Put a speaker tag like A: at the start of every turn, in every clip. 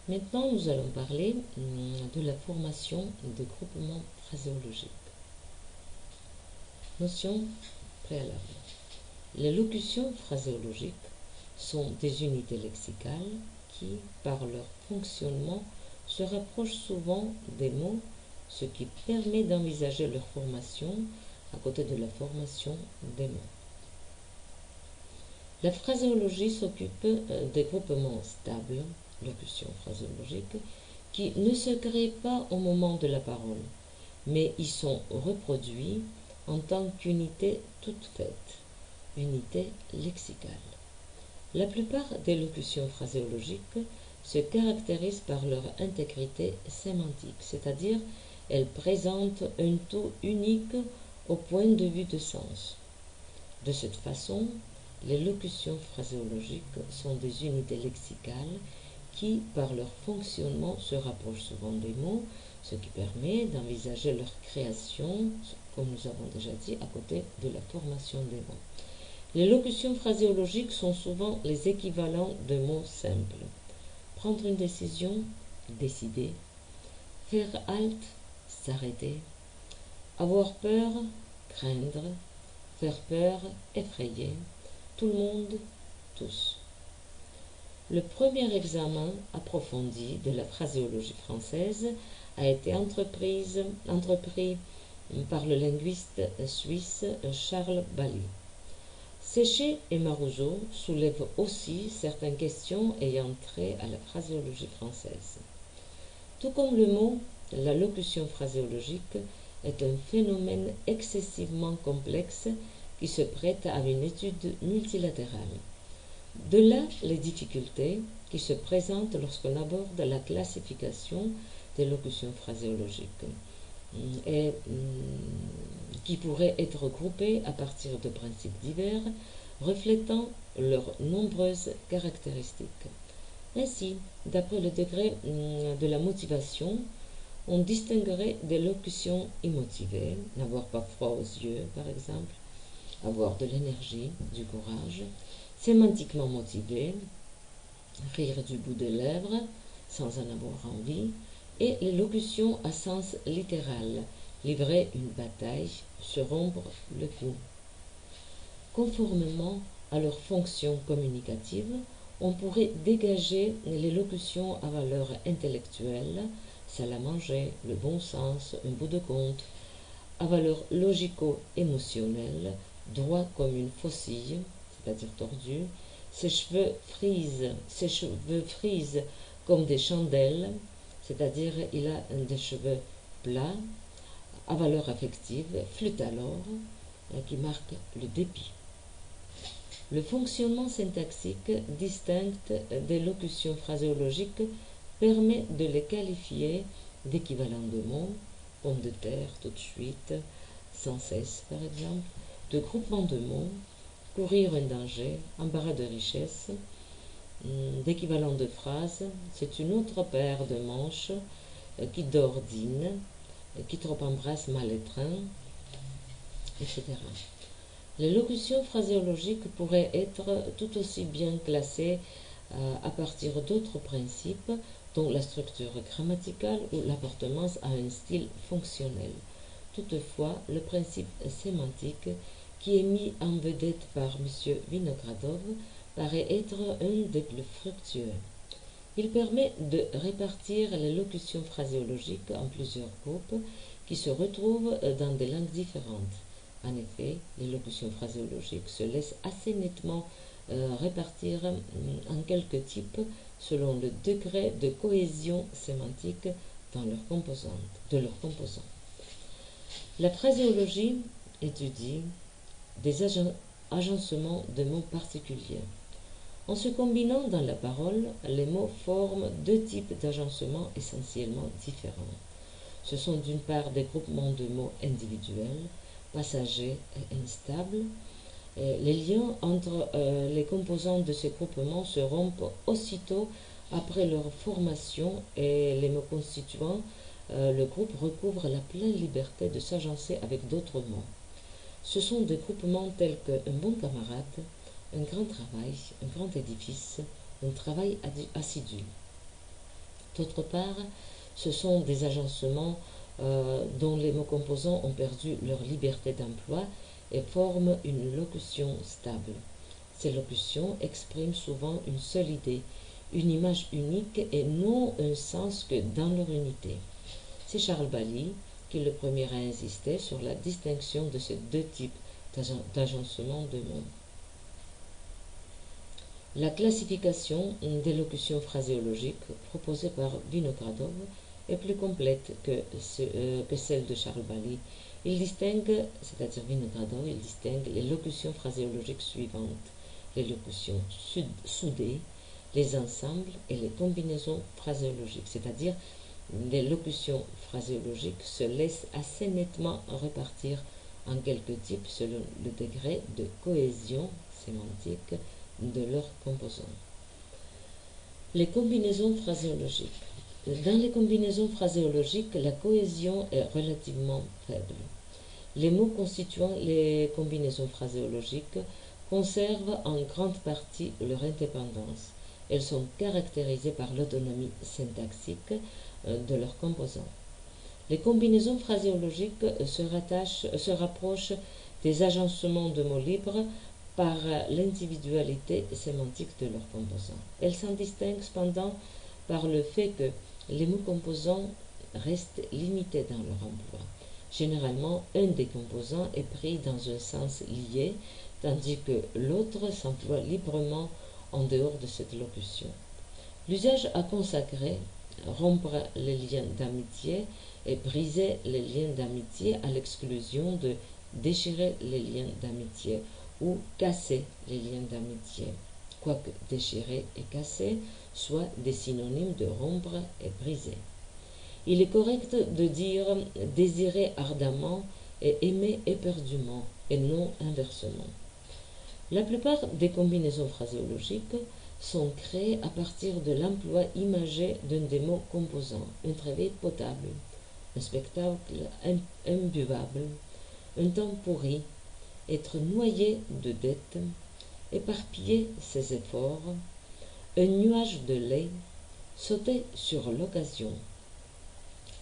A: Maintenant, nous allons parler de la formation des groupements phraséologiques. Notion préalable. Les locutions phraséologiques sont des unités lexicales qui, par leur fonctionnement, se rapprochent souvent des mots, ce qui permet d'envisager leur formation à côté de la formation des mots. La phraséologie s'occupe des groupements stables, locutions phraséologiques, qui ne se créent pas au moment de la parole, mais y sont reproduits en tant qu'unité toute faite, unité lexicale. La plupart des locutions phraséologiques se caractérisent par leur intégrité sémantique, c'est-à-dire elles présentent un tout unique au point de vue de sens. De cette façon, les locutions phraséologiques sont des unités lexicales qui, par leur fonctionnement, se rapprochent souvent des mots, ce qui permet d'envisager leur création, comme nous avons déjà dit, à côté de la formation des mots. Les locutions phraséologiques sont souvent les équivalents de mots simples. Prendre une décision, décider. Faire halte, s'arrêter. Avoir peur, craindre. Faire peur, effrayer. Tout le monde, tous. Le premier examen approfondi de la phraséologie française a été entrepris par le linguiste suisse Charles Bailly. Séché et Marouzeau soulèvent aussi certaines questions ayant trait à la phraséologie française. Tout comme le mot, la locution phraséologique est un phénomène excessivement complexe qui se prête à une étude multilatérale. De là les difficultés qui se présentent lorsqu'on aborde la classification des locutions phraséologiques et qui pourraient être regroupées à partir de principes divers reflétant leurs nombreuses caractéristiques. Ainsi, d'après le degré de la motivation, on distinguerait des locutions immotivées, n'avoir pas froid aux yeux par exemple, avoir de l'énergie, du courage, sémantiquement motivées, rire du bout des lèvres sans en avoir envie, et les locutions à sens littéral, livrer une bataille, se rompre le cou. Conformément à leur fonction communicative, on pourrait dégager les locutions à valeur intellectuelle, salle à manger, le bon sens, un bout de compte, à valeur logico-émotionnelle, droit comme une faucille, c'est-à-dire tordu, ses cheveux frisent comme des chandelles, c'est-à-dire il a des cheveux plats, à valeur affective, flûte alors, qui marque le dépit. Le fonctionnement syntaxique distinct des locutions phraséologiques permet de les qualifier d'équivalents de mots, pomme de terre, tout de suite, sans cesse par exemple, de groupements de mots, courir un danger, embarras de richesse, d'équivalent de phrases, c'est une autre paire de manches qui dort dîne, qui trop embrasse mal étreint, etc. Les locutions phraséologiques pourraient être tout aussi bien classées à partir d'autres principes, dont la structure grammaticale ou l'appartenance à un style fonctionnel. Toutefois, le principe sémantique qui est mis en vedette par M. Vinogradov paraît être un des plus fructueux. Il permet de répartir les locutions phraséologiques en plusieurs groupes qui se retrouvent dans des langues différentes. En effet, les locutions phraséologiques se laissent assez nettement répartir en quelques types selon le degré de cohésion sémantique de leurs composants. La phraséologie étudie des agencements de mots particuliers. En se combinant dans la parole, les mots forment deux types d'agencements essentiellement différents. Ce sont d'une part des groupements de mots individuels, passagers et instables. Les liens entre les composants de ces groupements se rompent aussitôt après leur formation et les mots constituants, le groupe recouvre la pleine liberté de s'agencer avec d'autres mots. Ce sont des groupements tels qu'un bon camarade, un grand travail, un grand édifice, un travail assidu. D'autre part, ce sont des agencements dont les mots composants ont perdu leur liberté d'emploi et forment une locution stable. Ces locutions expriment souvent une seule idée, une image unique et n'ont un sens que dans leur unité. C'est Charles Bailly qui le premier a insisté sur la distinction de ces deux types d'agencement de mots. La classification des locutions phraséologiques proposée par Vinogradov est plus complète que celle de Charles Bailly. Il distingue, c'est-à-dire Vinogradov, il distingue les locutions phraséologiques suivantes: les locutions soudées, les ensembles et les combinaisons phraséologiques, c'est-à-dire les locutions phraséologiques se laissent assez nettement répartir en quelques types selon le degré de cohésion sémantique de leurs composants. Les combinaisons phraséologiques. Dans les combinaisons phraséologiques, la cohésion est relativement faible. Les mots constituant les combinaisons phraséologiques conservent en grande partie leur indépendance. Elles sont caractérisées par l'autonomie syntaxique de leurs composants. Les combinaisons phraséologiques se rapprochent des agencements de mots libres par l'individualité sémantique de leurs composants. Elles s'en distinguent cependant par le fait que les mots composants restent limités dans leur emploi. Généralement, un des composants est pris dans un sens lié, tandis que l'autre s'emploie librement en dehors de cette locution. L'usage a consacré rompre les liens d'amitié et briser les liens d'amitié à l'exclusion de déchirer les liens d'amitié ou casser les liens d'amitié, quoique déchirer et casser soient des synonymes de rompre et briser. Il est correct de dire désirer ardemment et aimer éperdument et non inversement. La plupart des combinaisons phraséologiques sont créées à partir de l'emploi imagé d'un des mots composants: un travail potable, un spectacle imbuvable, un temps pourri, être noyé de dettes, éparpiller ses efforts, un nuage de lait, sauter sur l'occasion.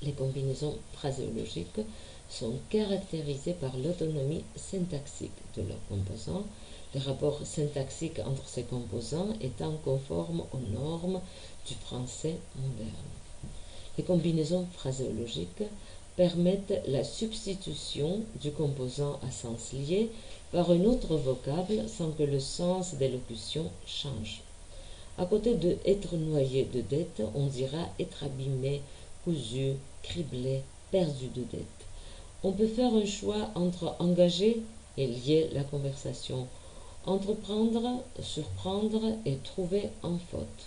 A: Les combinaisons phraséologiques sont caractérisées par l'autonomie syntaxique de leurs composants, les rapports syntaxiques entre ces composants étant conformes aux normes du français moderne. Les combinaisons phraséologiques permettent la substitution du composant à sens lié par un autre vocable sans que le sens des locutions change. À côté de être noyé de dettes, on dira être abîmé, cousu, criblé, perdu de dettes. On peut faire un choix entre engager et lier la conversation, entreprendre, surprendre et trouver en faute.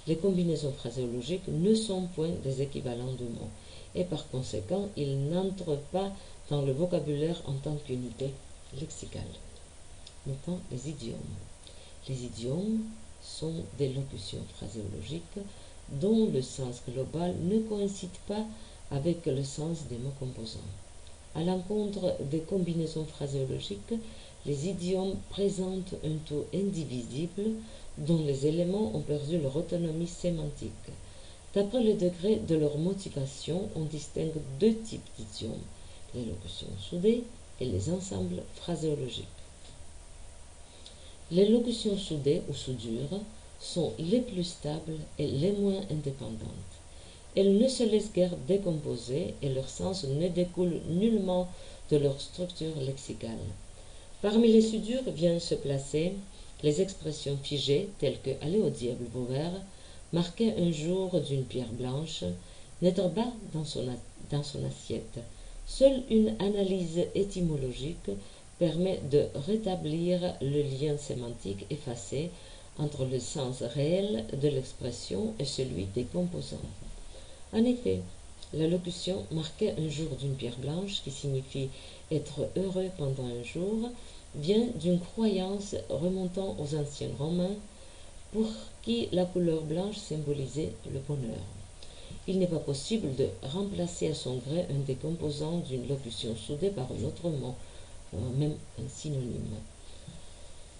A: Les combinaisons phraséologiques ne sont point des équivalents de mots et par conséquent, ils n'entrent pas dans le vocabulaire en tant qu'unité lexicale. Maintenant, les idiomes. Les idiomes sont des locutions phraséologiques dont le sens global ne coïncide pas avec le sens des mots composants. À l'encontre des combinaisons phraséologiques, les idiomes présentent un tout indivisible dont les éléments ont perdu leur autonomie sémantique. D'après le degré de leur motivation, on distingue deux types d'idiomes, les locutions soudées et les ensembles phraséologiques. Les locutions soudées ou soudures sont les plus stables et les moins indépendantes. Elles ne se laissent guère décomposer et leur sens ne découle nullement de leur structure lexicale. Parmi les soudures viennent se placer les expressions figées telles que « aller au diable Vauvert », marquer un jour d'une pierre blanche, n'être pas dans son assiette. Seule une analyse étymologique permet de rétablir le lien sémantique effacé entre le sens réel de l'expression et celui des composants. En effet, la locution « marquer un jour d'une pierre blanche » qui signifie être heureux pendant un jour vient d'une croyance remontant aux anciens Romains pour qui la couleur blanche symbolisait le bonheur. Il n'est pas possible de remplacer à son gré un des composants d'une locution soudée par un autre mot, même un synonyme.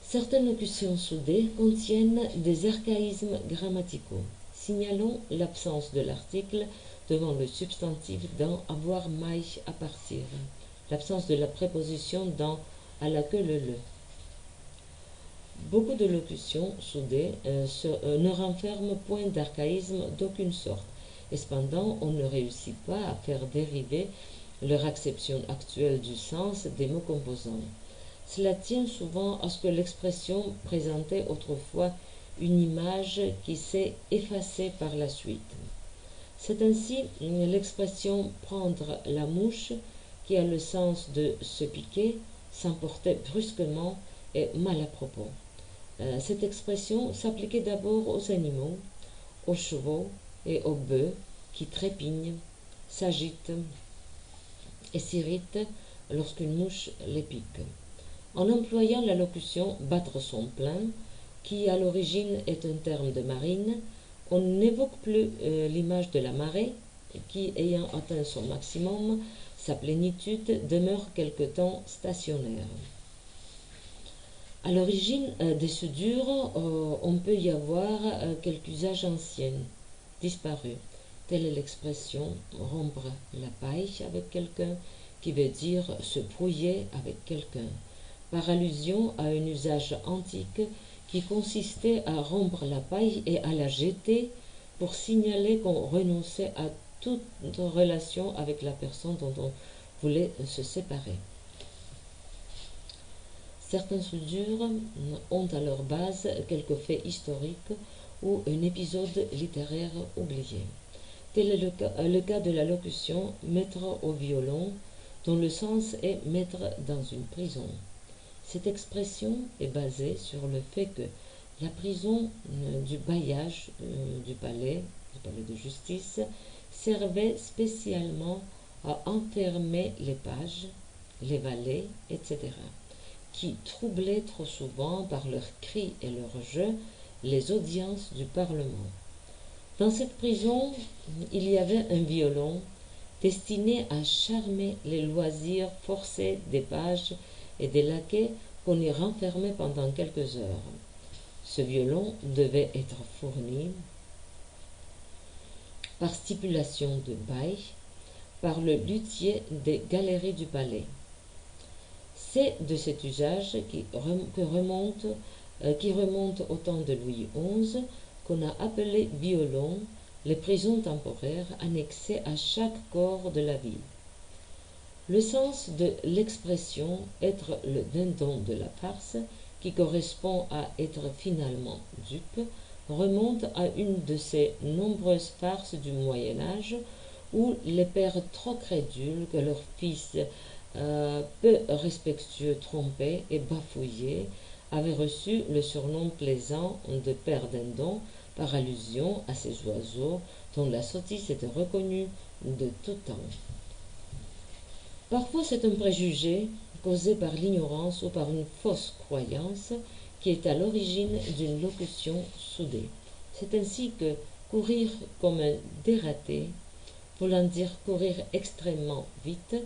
A: Certaines locutions soudées contiennent des archaïsmes grammaticaux. signalons l'absence de l'article devant le substantif dans avoir maille à partir, l'absence de la préposition dans à la queue le. Beaucoup de locutions soudées ne renferment point d'archaïsme d'aucune sorte, et cependant on ne réussit pas à faire dériver leur acception actuelle du sens des mots composants. Cela tient souvent à ce que l'expression présentait autrefois une image qui s'est effacée par la suite. C'est ainsi l'expression prendre la mouche, qui a le sens de se piquer, s'emportait brusquement et mal à propos. Cette expression s'appliquait d'abord aux animaux, aux chevaux et aux bœufs qui trépignent, s'agitent et s'irritent lorsqu'une mouche les pique. En employant la locution battre son plein, qui à l'origine est un terme de marine, on n'évoque plus l'image de la marée, qui, ayant atteint son maximum, sa plénitude demeure quelque temps stationnaire. À l'origine des soudures, on peut y avoir quelques usages anciens, disparus. Telle est l'expression rompre la paille avec quelqu'un, qui veut dire se brouiller avec quelqu'un, par allusion à un usage antique qui consistait à rompre la paille et à la jeter pour signaler qu'on renonçait à toute relation avec la personne dont on voulait se séparer. Certaines soudures ont à leur base quelques faits historiques ou un épisode littéraire oublié. Tel est le cas de la locution « mettre au violon », dont le sens est « mettre dans une prison ». Cette expression est basée sur le fait que la prison du bailliage du palais de justice, servait spécialement à enfermer les pages, les valets, etc., qui troublaient trop souvent par leurs cris et leurs jeux les audiences du Parlement. Dans cette prison, il y avait un violon destiné à charmer les loisirs forcés des pages et des laquais qu'on y renfermait pendant quelques heures. Ce violon devait être fourni par stipulation de bail par le luthier des galeries du palais. C'est de cet usage qui remonte au temps de Louis XI qu'on a appelé violon les prisons temporaires annexées à chaque corps de la ville. Le sens de l'expression « être le dindon de la farce », qui correspond à être finalement dupe, remonte à une de ces nombreuses farces du Moyen-Âge où les pères trop crédules que leurs fils peu respectueux trompaient et bafouillaient avaient reçu le surnom plaisant de père dindon par allusion à ces oiseaux dont la sottise était reconnue de tout temps. Parfois c'est un préjugé causé par l'ignorance ou par une fausse croyance qui est à l'origine d'une locution soudée. C'est ainsi que courir comme un dératé, voulant dire courir extrêmement vite,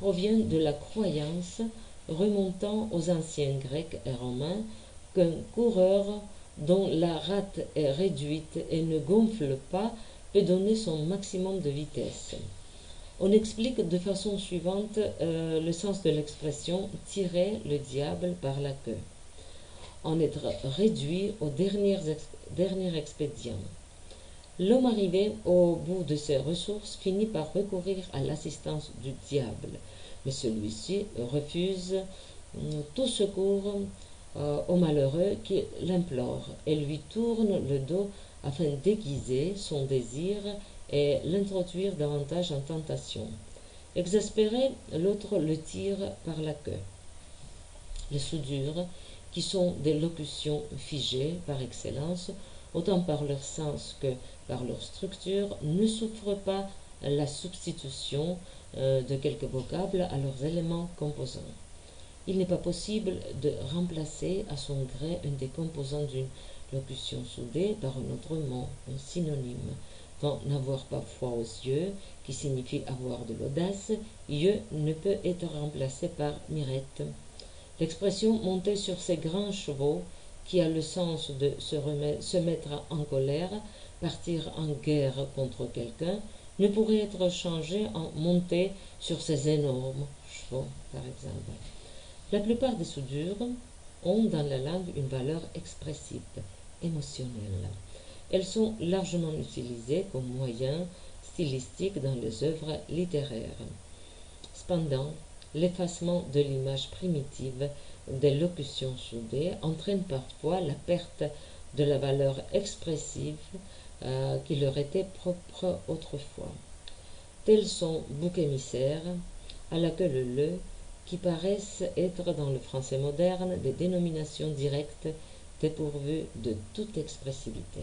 A: provient de la croyance remontant aux anciens Grecs et Romains qu'un coureur dont la rate est réduite et ne gonfle pas peut donner son maximum de vitesse. On explique de façon suivante le sens de l'expression « tirer le diable par la queue », en être réduit aux derniers expédients. L'homme arrivé au bout de ses ressources finit par recourir à l'assistance du diable, mais celui-ci refuse tout secours au malheureux qui l'implore et lui tourne le dos afin d'aiguiser son désir et l'introduire davantage en tentation. Exaspéré, l'autre le tire par la queue. Les soudures, qui sont des locutions figées par excellence, autant par leur sens que par leur structure, ne souffrent pas la substitution de quelques vocables à leurs éléments composants. Il n'est pas possible de remplacer à son gré un des composants d'une locution soudée par un autre mot, un synonyme. Quand n'avoir pas foi aux yeux, qui signifie avoir de l'audace, yeux ne peut être remplacé par mirette. L'expression monter sur ses grands chevaux, qui a le sens de se mettre en colère, partir en guerre contre quelqu'un, ne pourrait être changé en monter sur ces énormes chevaux, par exemple. La plupart des soudures ont dans la langue une valeur expressive, émotionnelle. Elles sont largement utilisées comme moyen stylistique dans les œuvres littéraires. Cependant, l'effacement de l'image primitive des locutions soudées entraîne parfois la perte de la valeur expressive qui leur était propre autrefois. Tels sont boucs émissaires, à la queue leu, qui paraissent être dans le français moderne des dénominations directes dépourvues de toute expressivité.